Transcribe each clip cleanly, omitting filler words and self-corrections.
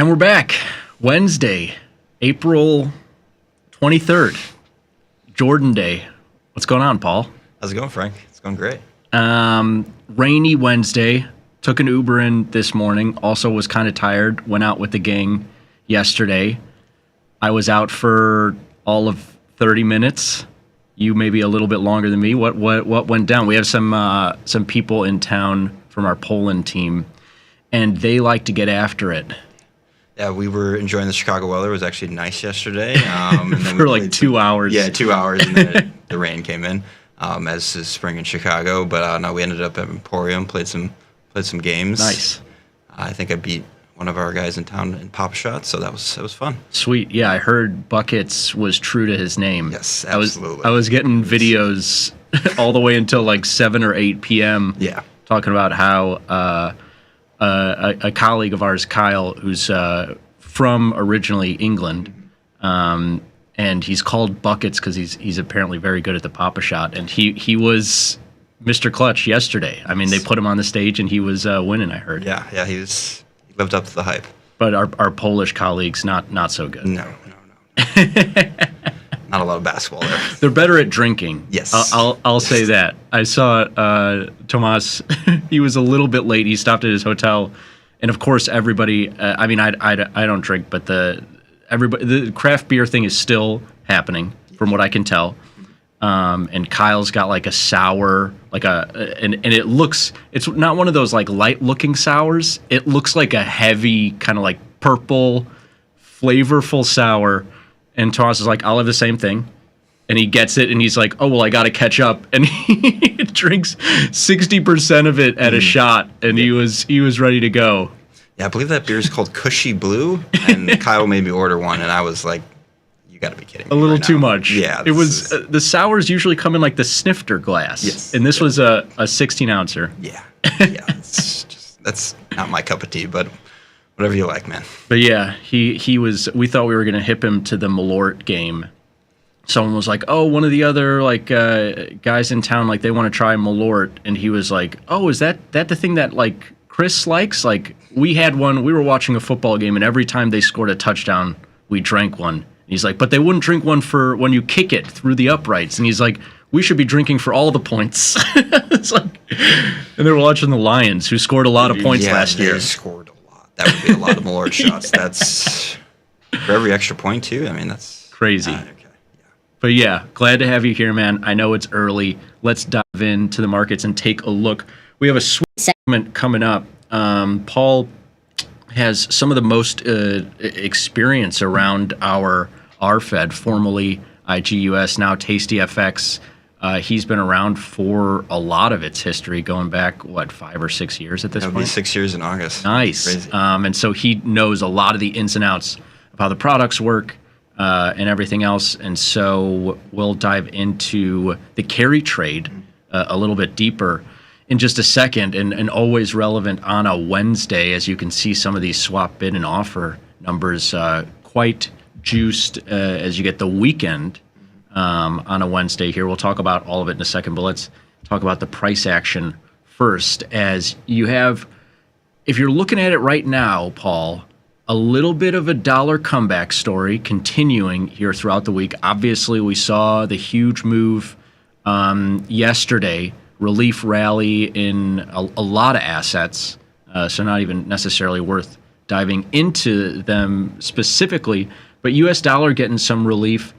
And we're back. Wednesday, April 23rd, Jordan Day. What's going on, Paul? How's it going, Frank? It's going great. Rainy Wednesday. Took an Uber in this morning. Also was kind of tired. Went out with the gang yesterday. I was out for all of 30 minutes. You maybe a little bit longer than me. What went down? We have some people in town from our Poland team, and they like to get after it. Yeah, we were enjoying the Chicago weather. It was actually nice yesterday. And then for like 2 hours. Yeah, 2 hours, and then the rain came in, as is spring in Chicago. But no, we ended up at Emporium, played some games. Nice. I think I beat one of our guys in town in Pop Shot, so that was fun. Sweet. Yeah, I heard Buckets was true to his name. Yes, absolutely. I was getting videos all the way until like 7 or 8 p.m. Yeah. Talking about how a colleague of ours, Kyle, who's from originally England, and he's called Buckets because he's apparently very good at the Papa Shot, and he was Mr. Clutch yesterday. I mean, they put him on the stage and he was winning, I heard. Yeah, he lived up to the hype. But our Polish colleagues, not so good. No. Not a lot of basketball there. They're better at drinking. Yes. I'll say that. I saw Tomas. He was a little bit late. He stopped at his hotel, and of course, everybody. I mean, I don't drink, but the craft beer thing is still happening, from what I can tell. And Kyle's got like a sour, and it's not one of those like light looking sours. It looks like a heavy kind of like purple, flavorful sour. And Tomas is like, I'll have the same thing. And he gets it and he's like, oh, well, I got to catch up. And he drinks 60% of it at a shot. And he was ready to go. Yeah, I believe that beer is called Cushy Blue. And Kyle made me order one. And I was like, you got to be kidding me. A little too much. Yeah. It was the sours usually come in like the snifter glass. Yes. And this was a 16 ouncer. Yeah. That's not my cup of tea, but whatever you like, man. But yeah, he was. We thought we were gonna hip him to the Malort game. Someone was like, "Oh, one of the other like guys in town, like they want to try Malort," and he was like, "Oh, is that the thing that like Chris likes? Like we had one. We were watching a football game, and every time they scored a touchdown, we drank one." And he's like, "But they wouldn't drink one for when you kick it through the uprights." And he's like, "We should be drinking for all the points." It's like, and they were watching the Lions, who scored a lot of points last year. Scored a lot. That would be a lot of Malort shots. That's for every extra point too. I mean, that's crazy. Okay. Yeah. But yeah, glad to have you here, man. I know it's early. Let's dive into the markets and take a look. We have a sweet segment coming up. Paul has some of the most experience around our RFED, formerly IGUS, now tastyfx. He's been around for a lot of its history, going back, 5 or 6 years at this point? It'll be 6 years in August. Nice. Crazy. And so he knows a lot of the ins and outs of how the products work and everything else. And so we'll dive into the carry trade a little bit deeper in just a second, and always relevant on a Wednesday, as you can see some of these swap bid and offer numbers quite juiced as you get the weekend. On a Wednesday here. We'll talk about all of it in a second, but let's talk about the price action first. As you have, if you're looking at it right now, Paul, a little bit of a dollar comeback story continuing here throughout the week. Obviously, we saw the huge move yesterday, relief rally in a lot of assets, so not even necessarily worth diving into them specifically, but U.S. dollar getting some relief.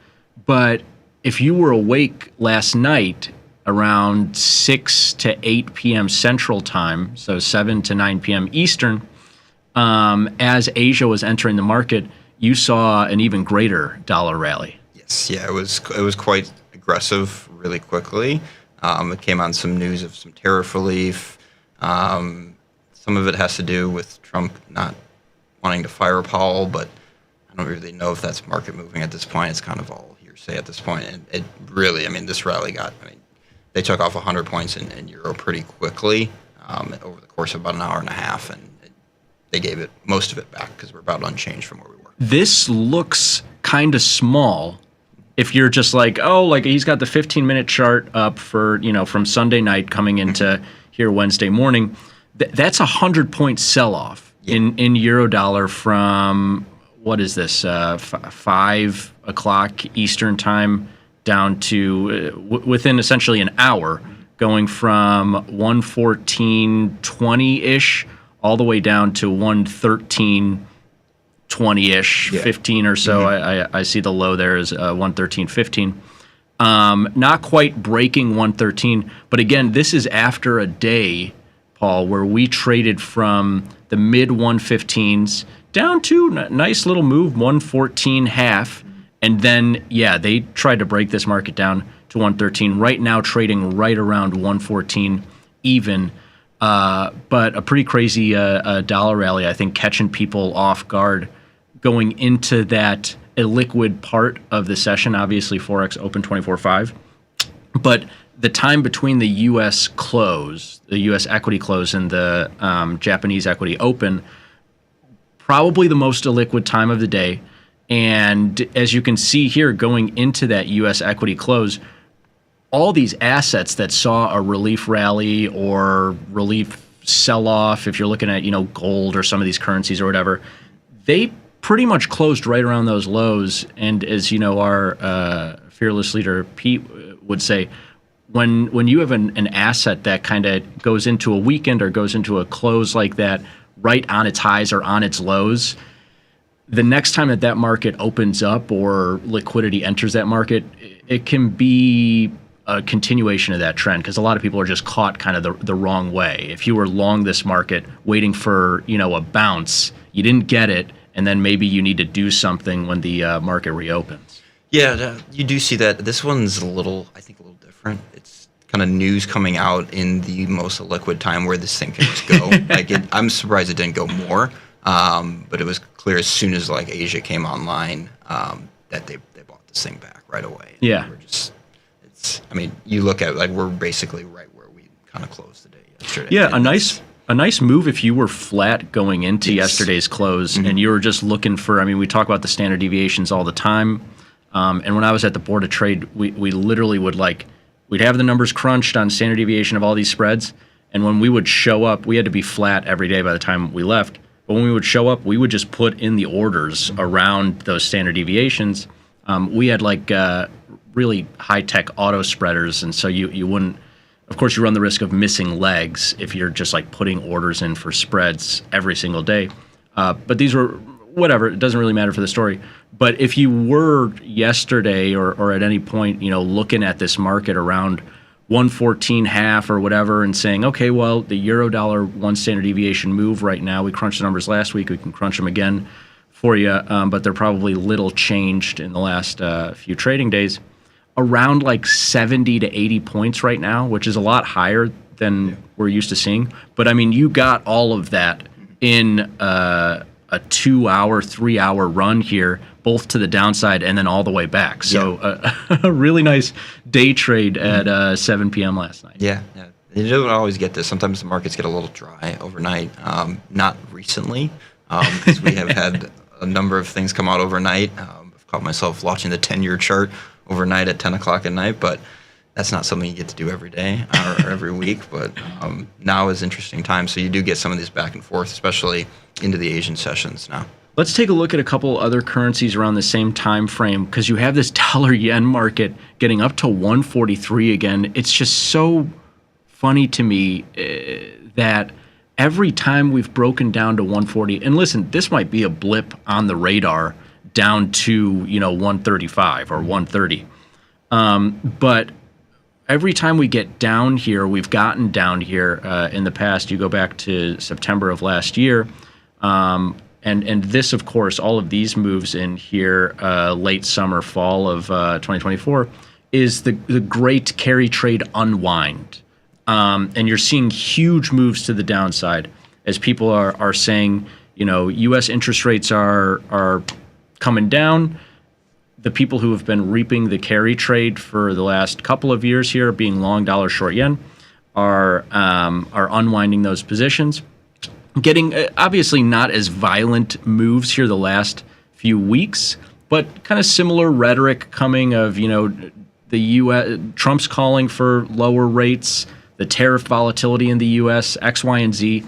But if you were awake last night around 6 to 8 p.m. Central Time, so 7 to 9 p.m. Eastern, as Asia was entering the market, you saw an even greater dollar rally. Yes, yeah, it was quite aggressive really quickly. It came on some news of some tariff relief. Some of it has to do with Trump not wanting to fire Powell, but I don't really know if that's market moving at this point. It's kind of all hearsay at this point. And it really, this rally they took off 100 points in Euro pretty quickly over the course of about an hour and a half, and they gave it most of it back because we're about unchanged from where we were. This looks kind of small. If you're just like, oh, like he's got the 15-minute chart up for, from Sunday night coming into here Wednesday morning, that's a 100-point sell-off. in euro dollar from, what is this, 5 o'clock Eastern time down to within essentially an hour, going from 114.20-ish all the way down to 113.20-ish, 15 or so. I see the low there is 113.15. Not quite breaking 113, but again, this is after a day, Paul, where we traded from the mid 115s down to nice little move, 114.5. And then, they tried to break this market down to 113. Right now, trading right around 114 even. But a pretty crazy dollar rally, I think, catching people off guard going into that illiquid part of the session. Obviously, Forex open 24/5. But the time between the U.S. close, the U.S. equity close, and the Japanese equity open, probably the most illiquid time of the day. And as you can see here, going into that U.S. equity close, all these assets that saw a relief rally or relief sell-off, if you're looking at, gold or some of these currencies or whatever, they pretty much closed right around those lows. And as our fearless leader Pete would say, when you have an asset that kind of goes into a weekend or goes into a close like that, right on its highs or on its lows, the next time that market opens up or liquidity enters that market, it can be a continuation of that trend, because a lot of people are just caught kind of the wrong way. If you were long this market waiting for a bounce, you didn't get it, and then maybe you need to do something when the market reopens. Yeah, you do see that. This one's I think a little different. It's kind of news coming out in the most liquid time where this thing can just go. I'm surprised it didn't go more. But it was clear as soon as Asia came online that they bought this thing back right away. Yeah. You look at we're basically right where we kind of closed the day yesterday. Yeah, a nice move if you were flat going into yesterday's close and you were just looking for. We talk about the standard deviations all the time, and when I was at the board of trade, we literally would we'd have the numbers crunched on standard deviation of all these spreads, and when we would show up, we had to be flat every day by the time we left. But when we would show up, we would just put in the orders around those standard deviations. We had really high-tech auto spreaders, and so you wouldn't, of course, you run the risk of missing legs if you're just putting orders in for spreads every single day. But these were, whatever, it doesn't really matter for the story. But if you were yesterday or at any point, looking at this market around 114.5 or whatever and saying, okay, well, the euro dollar one standard deviation move right now, we crunched the numbers last week, we can crunch them again for you, but they're probably little changed in the last few trading days, around 70 to 80 points right now, which is a lot higher than we're used to seeing. But you got all of that in a 2-hour, 3-hour run here, both to the downside and then all the way back. So a really nice day trade at 7 p.m. last night. Yeah. You don't always get this. Sometimes the markets get a little dry overnight. Not recently, because we have had a number of things come out overnight. I've caught myself watching the 10-year chart overnight at 10 o'clock at night, but that's not something you get to do every day or every week. But now is interesting time. So you do get some of these back and forth, especially into the Asian sessions now. Let's take a look at a couple other currencies around the same time frame, because you have this dollar-yen market getting up to 143 again. It's just so funny to me that every time we've broken down to 140, and listen, this might be a blip on the radar down to 135 or 130, but every time we get down here, we've gotten down here in the past. You go back to September of last year. And this, of course, all of these moves in here, late summer, fall of 2024, is the great carry trade unwind. And you're seeing huge moves to the downside as people are saying, U.S. interest rates are coming down. The people who have been reaping the carry trade for the last couple of years here, being long dollar, short yen, are unwinding those positions. Getting obviously not as violent moves here the last few weeks, but kind of similar rhetoric coming of, the U.S. Trump's calling for lower rates, the tariff volatility in the U.S., X, Y, and Z.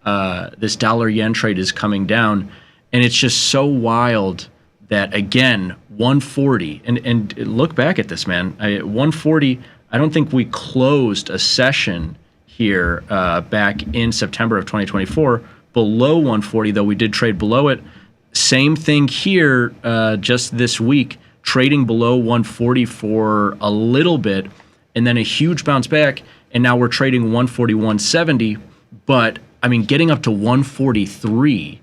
this dollar yen trade is coming down, and it's just so wild that again 140 and look back at this, man. 140. I don't think we closed a session here back in September of 2024 below 140, though we did trade below it. Same thing here just this week, trading below 140 for a little bit, and then a huge bounce back, and now we're trading 140, 170. But I mean, getting up to 143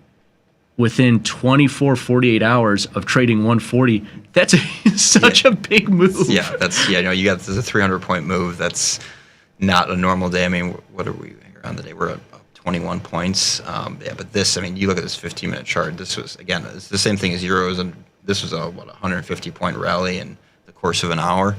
within 24, 48 hours of trading 140, that's such a big move. Yeah, you got this is a 300-point move. That's not a normal day. I mean, what are we around the day? We're up 21 points. But this, I mean, you look at this 15-minute chart. This was, again, it's the same thing as euros, and this was a 150-point rally in the course of an hour.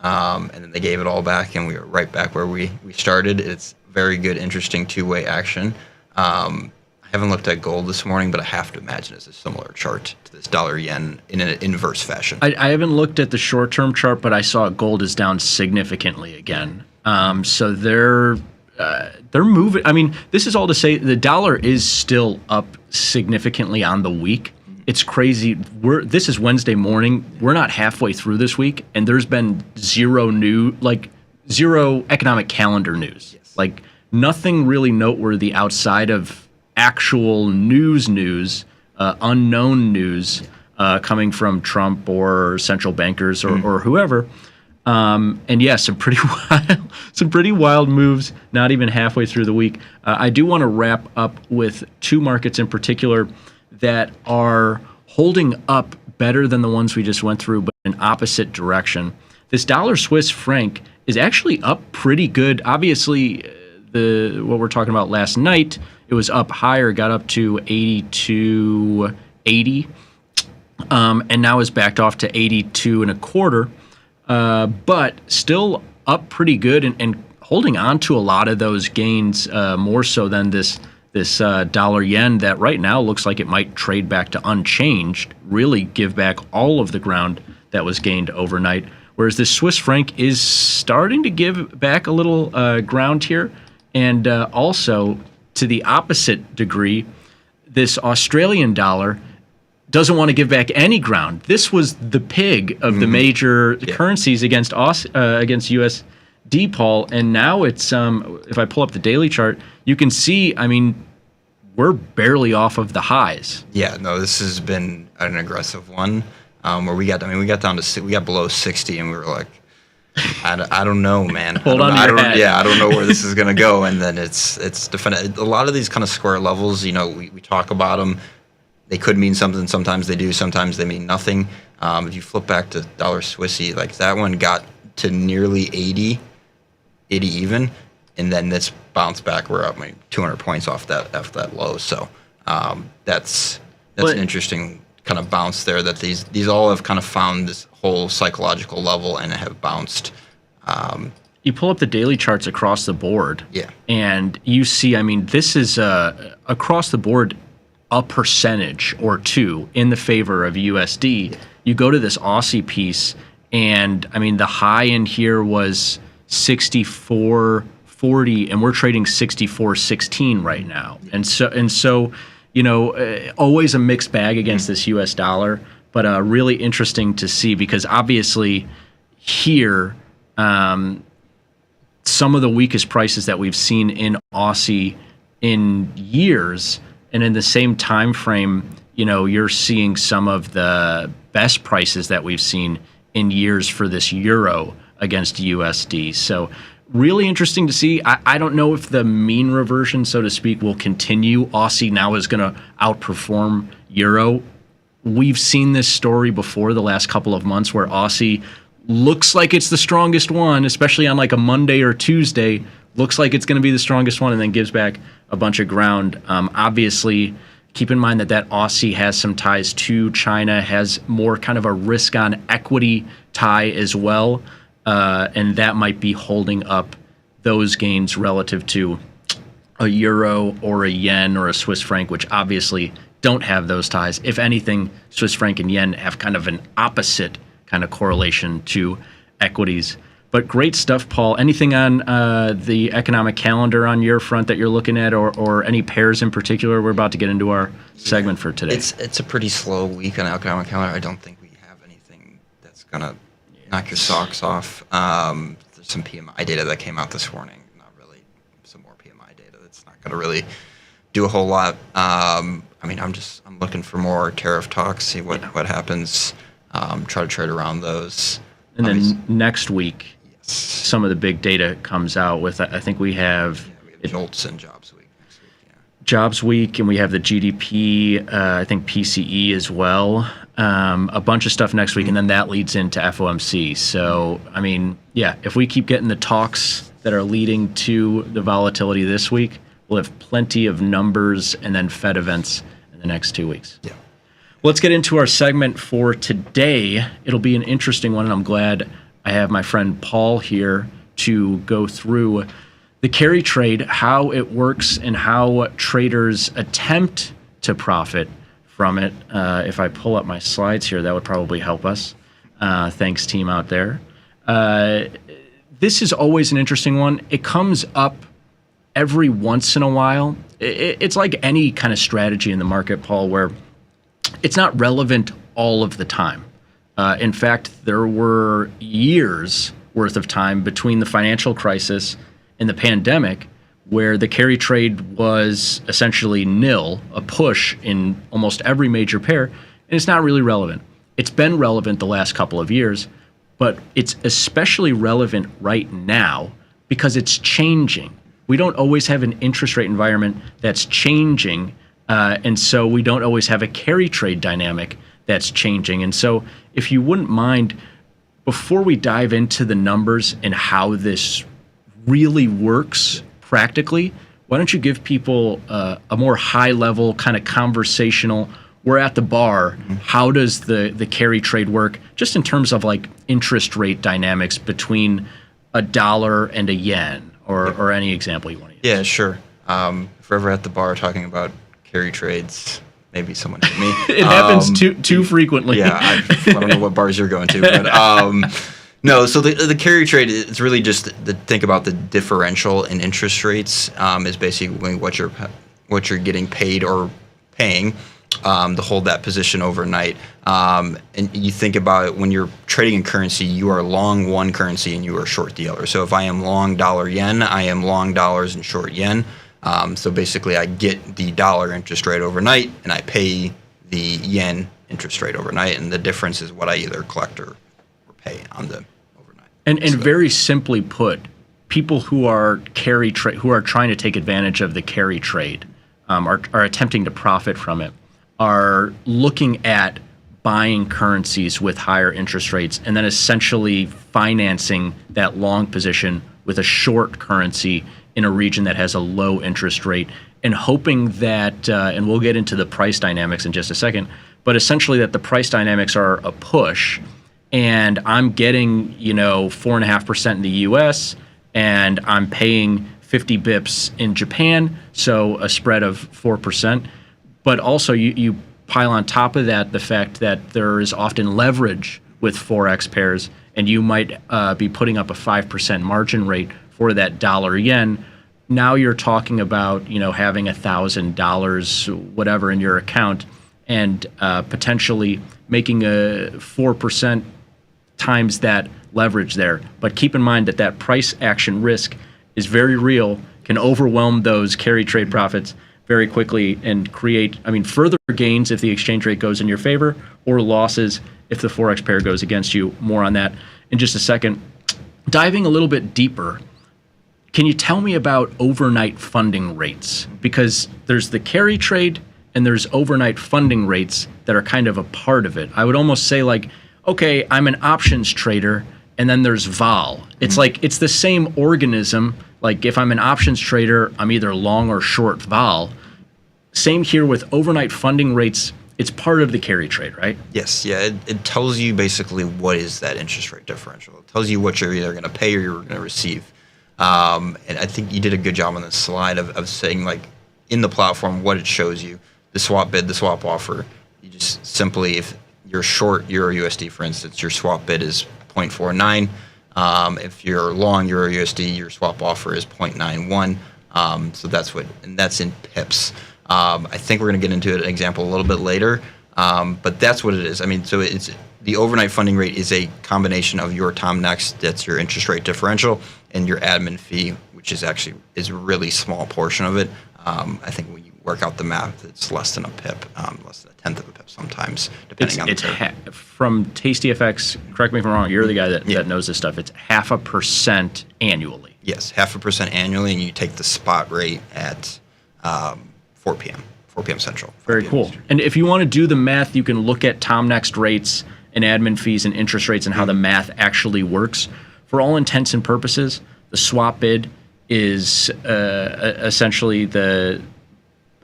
And then they gave it all back, and we were right back where we started. It's very good, interesting two-way action. I haven't looked at gold this morning, but I have to imagine it's a similar chart to this dollar yen in an inverse fashion. I haven't looked at the short-term chart, but I saw gold is down significantly again. So they're moving. I mean, this is all to say the dollar is still up significantly on the week. It's crazy. This is Wednesday morning. We're not halfway through this week, and there's been zero economic calendar news. Yes. Like nothing really noteworthy outside of actual news, unknown news coming from Trump or central bankers or whoever. And yeah, some pretty wild moves. Not even halfway through the week. I do want to wrap up with two markets in particular that are holding up better than the ones we just went through, but in opposite direction. This dollar Swiss franc is actually up pretty good. Obviously, what we're talking about last night, it was up higher, got up to 82.80, and now is backed off to 82 and a quarter. But still up pretty good and holding on to a lot of those gains, more so than this dollar yen that right now looks like it might trade back to unchanged, really give back all of the ground that was gained overnight. Whereas this Swiss franc is starting to give back a little ground here. And also, to the opposite degree, this Australian dollar doesn't want to give back any ground. This was the pig of the major currencies against USD, Paul, and now it's if I pull up the daily chart, you can see, I mean, we're barely off of the highs. Yeah, no, this has been an aggressive one where we got below 60, and we were like, I don't know, man. Hold on to your hat. Yeah, I don't know where this is going to go. And then it's defended. A lot of these kind of square levels, you know, we talk about them. They could mean something. Sometimes they do. Sometimes they mean nothing. If you flip back to dollar Swissy, like that one got to nearly 80 even, and then this bounced back. We're up 200 points off that low. So that's an interesting kind of bounce there. That these all have kind of found this whole psychological level and have bounced. You pull up the daily charts across the board, and you see, I mean, this is across the board a percentage or two in the favor of USD. You go to this Aussie piece, and I mean, the high in here was 64.40, and we're trading 64.16 right now. And so, you know, always a mixed bag against this US dollar, but really interesting to see because obviously here, some of the weakest prices that we've seen in Aussie in years, and in the same time frame, you know, you're seeing some of the best prices that we've seen in years for this euro against USD. So really interesting to see. I don't know if the mean reversion, so to speak, will continue. Aussie now is going to outperform euro. We've seen this story before the last couple of months where Aussie looks like it's the strongest one, especially on like a Monday or Tuesday, looks like it's going to be the strongest one and then gives back a bunch of ground. Obviously, keep in mind that Aussie has some ties to China, has more kind of a risk on equity tie as well. And that might be holding up those gains relative to a euro or a yen or a Swiss franc, which obviously don't have those ties. If anything, Swiss franc and yen have kind of an opposite kind of correlation to equities. But great stuff, Paul. Anything on the economic calendar on your front that you're looking at, or any pairs in particular? We're about to get into our segment for today. It's a pretty slow week on the economic calendar. I don't think we have anything that's gonna knock your socks off. There's some PMI data that came out this morning. Not really. Some more PMI data that's not gonna really do a whole lot. I'm looking for more tariff talks. See what happens. Try to trade around those. And then next week, yes, some of the big data comes out with, I think we have JOLTS and Jobs Week next week. Yeah. Jobs Week, and we have the GDP, I think PCE as well. A bunch of stuff next week, and then that leads into FOMC. So, if we keep getting the talks that are leading to the volatility this week, we'll have plenty of numbers and then Fed events in the next 2 weeks. Yeah. Let's get into our segment for today. It'll be an interesting one, and I'm glad I have my friend Paul here to go through the carry trade, how it works, and how traders attempt to profit from it. If I pull up my slides here, that would probably help us. Thanks, team out there. This is always an interesting one. It comes up every once in a while. It's like any kind of strategy in the market, Paul, where it's not relevant all of the time. In fact, there were years worth of time between the financial crisis and the pandemic where the carry trade was essentially nil, a push in almost every major pair, and it's not really relevant. It's been relevant the last couple of years, but it's especially relevant right now because it's changing. We don't always have an interest rate environment that's changing, and so we don't always have a carry trade dynamic that's changing. And so if you wouldn't mind, before we dive into the numbers and how this really works practically, why don't you give people a more high-level kind of conversational, we're at the bar, how does the carry trade work, just in terms of like interest rate dynamics between a dollar and a yen, or any example you want to use? Yeah, sure. If we're ever at the bar talking about carry trades, maybe someone hit me. It happens too frequently. Yeah, I don't know what bars you're going to, but no. So the carry trade, it's really just think about the differential in interest rates is basically what you're getting paid or paying to hold that position overnight. And you think about it, when you're trading in currency, you are long one currency and you are short the other. So if I am long dollar yen, I am long dollars and short yen. So basically, I get the dollar interest rate overnight, and I pay the yen interest rate overnight, and the difference is what I either collect or pay on the overnight. And very simply put, people who are who are trying to take advantage of the carry trade, are attempting to profit from it, are looking at buying currencies with higher interest rates, and then essentially financing that long position with a short currency in a region that has a low interest rate, and hoping that, and we'll get into the price dynamics in just a second, but essentially that the price dynamics are a push, and I'm getting 4.5% in the US, and I'm paying 50 bips in Japan, so a spread of 4%. But also you pile on top of that the fact that there is often leverage with Forex pairs, and you might be putting up a 5% margin rate for that dollar yen. Now you're talking about having $1,000 whatever in your account, and potentially making a 4% times that leverage there. But keep in mind that price action risk is very real, can overwhelm those carry trade profits very quickly and create further gains if the exchange rate goes in your favor, or losses if the Forex pair goes against you. More on that in just a second. Diving a little bit deeper, can you tell me about overnight funding rates? Because there's the carry trade and there's overnight funding rates that are kind of a part of it. I would almost say okay, I'm an options trader, and then there's vol. It's like it's the same organism. Like if I'm an options trader, I'm either long or short vol. Same here with overnight funding rates. It's part of the carry trade, right? Yes, yeah. It tells you basically what is that interest rate differential. It tells you what you're either going to pay or you're going to receive. And I think you did a good job on this slide of saying in the platform what it shows you, the swap bid, the swap offer. You just simply, if you're short Euro USD, for instance, your swap bid is 0.49. If you're long Euro USD, your swap offer is 0.91. So that's in pips. I think we're going to get into an example a little bit later, but that's what it is. I mean, so it's the overnight funding rate is a combination of your Next, that's your interest rate differential, and your admin fee, which is a really small portion of it. I think when you work out the math, it's less than a pip, less than a tenth of a pip sometimes, depending on the pair. From tastyfx, correct me if I'm wrong, you're the guy that knows this stuff, it's 0.5% annually. Yes, 0.5% annually, and you take the spot rate at 4 p.m. Central. Very cool. Eastern. And if you want to do the math, you can look at Next rates and admin fees and interest rates and how the math actually works. For all intents and purposes, the swap bid is essentially the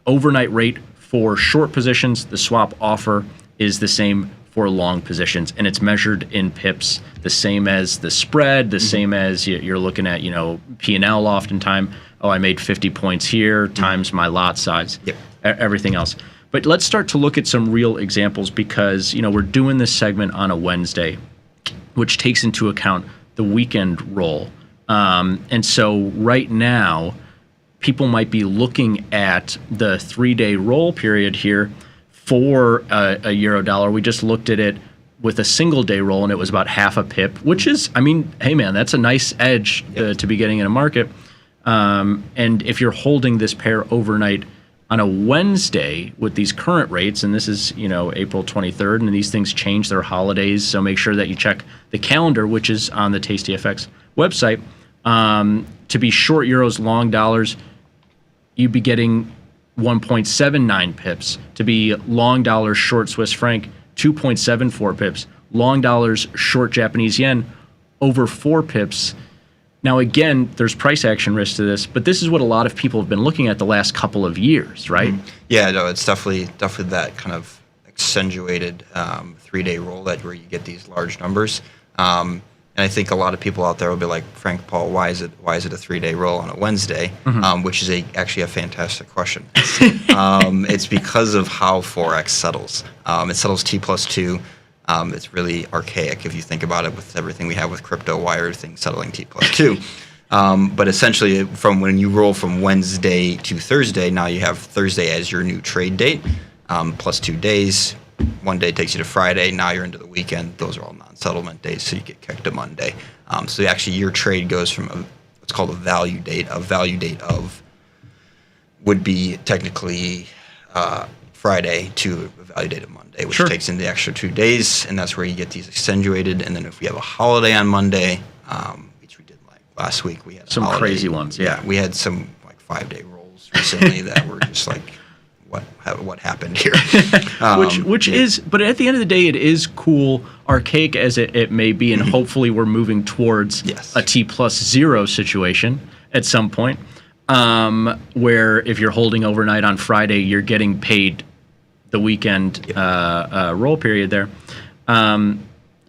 overnight rate for short positions. The swap offer is the same for long positions, and it's measured in pips, the same as the spread, the same as you're looking at, P&L oftentimes. Oh, I made 50 points here times my lot size, everything else. But let's start to look at some real examples because, we're doing this segment on a Wednesday, which takes into account the weekend roll. And so right now, people might be looking at the 3-day roll period here for a euro dollar. We just looked at it with a single day roll, and it was about 0.5 pip, which is, hey man, that's a nice edge to be getting in a market. And if you're holding this pair overnight on a Wednesday with these current rates, and this is, April 23rd, and these things change, their holidays, so make sure that you check the calendar, which is on the tastyfx website. To be short euros, long dollars, you'd be getting 1.79 pips. To be long dollars, short Swiss franc, 2.74 pips. Long dollars, short Japanese yen, over 4 pips. Now, again, there's price action risk to this, but this is what a lot of people have been looking at the last couple of years, right? Yeah, no, it's definitely that kind of accentuated 3-day roll where you get these large numbers. And I think a lot of people out there will be like, Frank, Paul, why is it a 3-day roll on a Wednesday? Which is actually a fantastic question. It's because of how Forex settles. It settles T+2. It's really archaic if you think about it with everything we have with crypto, why are things settling T+2? But essentially, from when you roll from Wednesday to Thursday, now you have Thursday as your new trade date, plus 2 days. 1 day takes you to Friday. Now you're into the weekend. Those are all non-settlement days, so you get kicked to Monday. So actually, your trade goes from what's called a value date. A value date of would be technically Friday to a value date of Monday, which takes in the extra 2 days, and that's where you get these accentuated. And then if we have a holiday on Monday, which we did like last week, we had some crazy ones. Yeah, we had some like 5-day rolls recently that were just like, what happened here? Which is, but at the end of the day, it is cool, archaic as it may be, and hopefully we're moving towards a T+0 situation at some point, where if you're holding overnight on Friday, you're getting paid the weekend roll period there.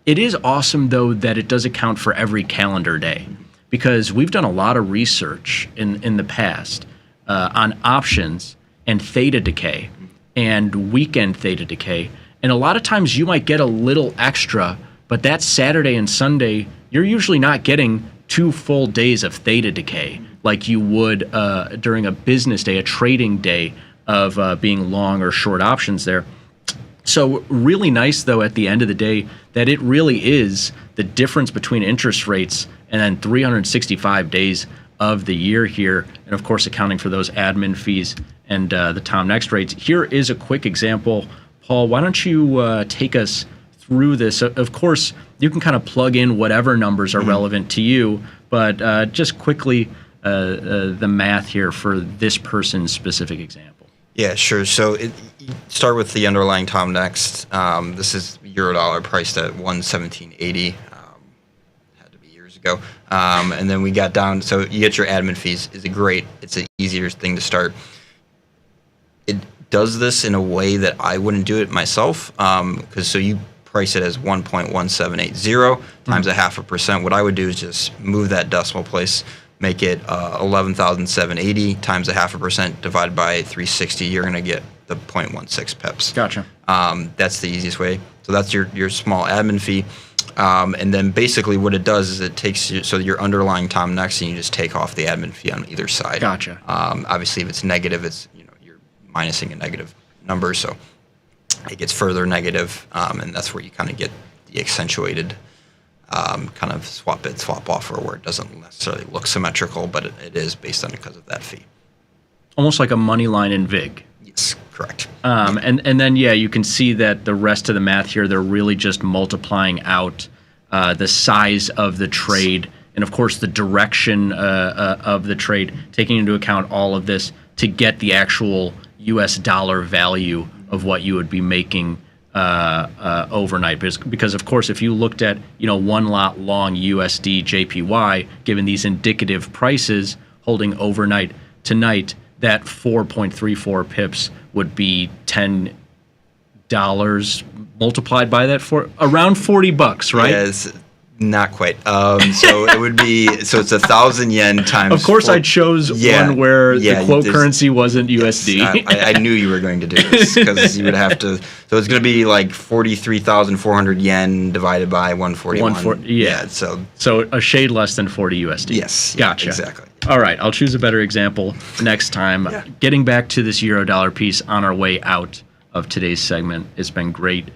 It is awesome, though, that it does account for every calendar day, because we've done a lot of research in the past on options and theta decay and weekend theta decay. And a lot of times you might get a little extra, but that Saturday and Sunday, you're usually not getting 2 full days of theta decay like you would during a business day, a trading day of being long or short options there. So really nice, though, at the end of the day, that it really is the difference between interest rates and then 365 days of the year here, and of course accounting for those admin fees and the Next rates. Here is a quick example. Paul, why don't you take us through this? Of course, you can kind of plug in whatever numbers are relevant to you, but just quickly the math here for this person's specific example. Yeah, sure. So you start with the underlying Next. This is euro-dollar priced at 117.80. Had to be years ago. And then we got down. So you get your admin fees. It's an easier thing to start. It does this in a way that I wouldn't do it myself. So you price it as 1.1780 times 0.5%. What I would do is just move that decimal place, make it 11,780 times 0.5% divided by 360. You're going to get the 0.16 pips. Gotcha. That's the easiest way. So that's your small admin fee. And then basically what it does is it takes you, so your underlying Tom next, and you just take off the admin fee on either side. Gotcha. Obviously, if it's negative, it's you're minusing a negative number, so it gets further negative, and that's where you kind of get the accentuated kind of swap bid, swap offer, where it doesn't necessarily look symmetrical, but it is based on because of that fee. Almost like a money line in VIG. Yes, correct. And then, yeah, you can see that the rest of the math here, they're really just multiplying out the size of the trade and, of course, the direction of the trade, taking into account all of this to get the actual U.S. dollar value of what you would be making overnight. Because, of course, if you looked at, one lot long USD JPY, given these indicative prices holding overnight tonight, that 4.34 pips would be $10 multiplied by that for around $40, right? Yes, not quite. So it would be, so it's 1,000 yen times. Of course, I chose one where the quote currency wasn't USD. I knew you were going to do this because you would have to. So it's going to be like 43,400 yen divided by 141. Yeah. So a shade less than 40 USD. Yes. Gotcha. Yeah, exactly. All right, I'll choose a better example next time. Yeah. Getting back to this euro dollar piece on our way out of today's segment, it's been great.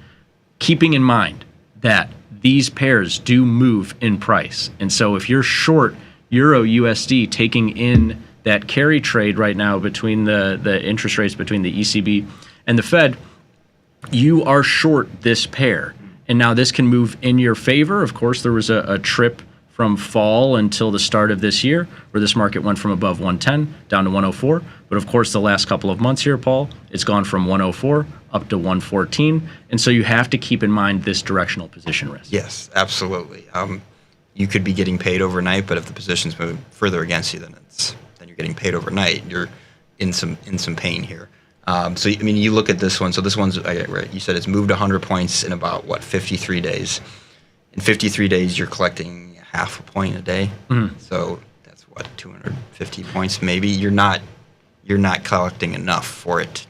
Keeping in mind that these pairs do move in price. And so if you're short euro USD, taking in that carry trade right now between the interest rates between the ECB and the Fed, you are short this pair. And now this can move in your favor. Of course, there was a trip from fall until the start of this year, where this market went from above 110 down to 104. But of course, the last couple of months here, Paul, it's gone from 104 up to 114. And so you have to keep in mind this directional position risk. Yes, absolutely. You could be getting paid overnight, but if the positions move further against you, then you're getting paid overnight. You're in some pain here. So I mean, you look at this one. So this one's right. You said it's moved 100 points in about 53 days. In 53 days, you're collecting half a point a day. Mm-hmm. So that's 250 points maybe. You're not collecting enough for it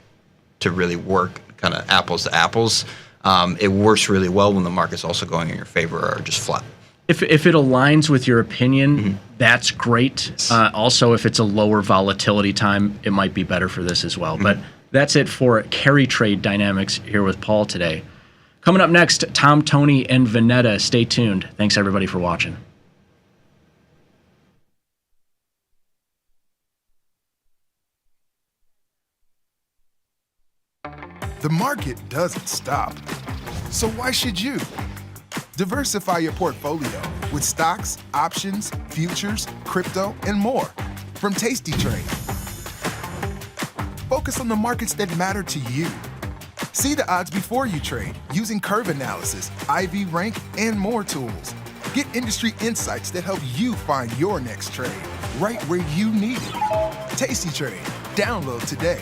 to really work kind of apples to apples. It works really well when the market's also going in your favor or just flat. If it aligns with your opinion, that's great. Yes. Also, if it's a lower volatility time, it might be better for this as well. Mm-hmm. But that's it for carry trade dynamics here with Paul today. Coming up next, Tom, Tony, and Vanetta. Stay tuned. Thanks, everybody, for watching. The market doesn't stop. So why should you? Diversify your portfolio with stocks, options, futures, crypto, and more from tastyfx. Focus on the markets that matter to you. See the odds before you trade using curve analysis, IV rank, and more tools. Get industry insights that help you find your next trade right where you need it. tastyfx. Download today.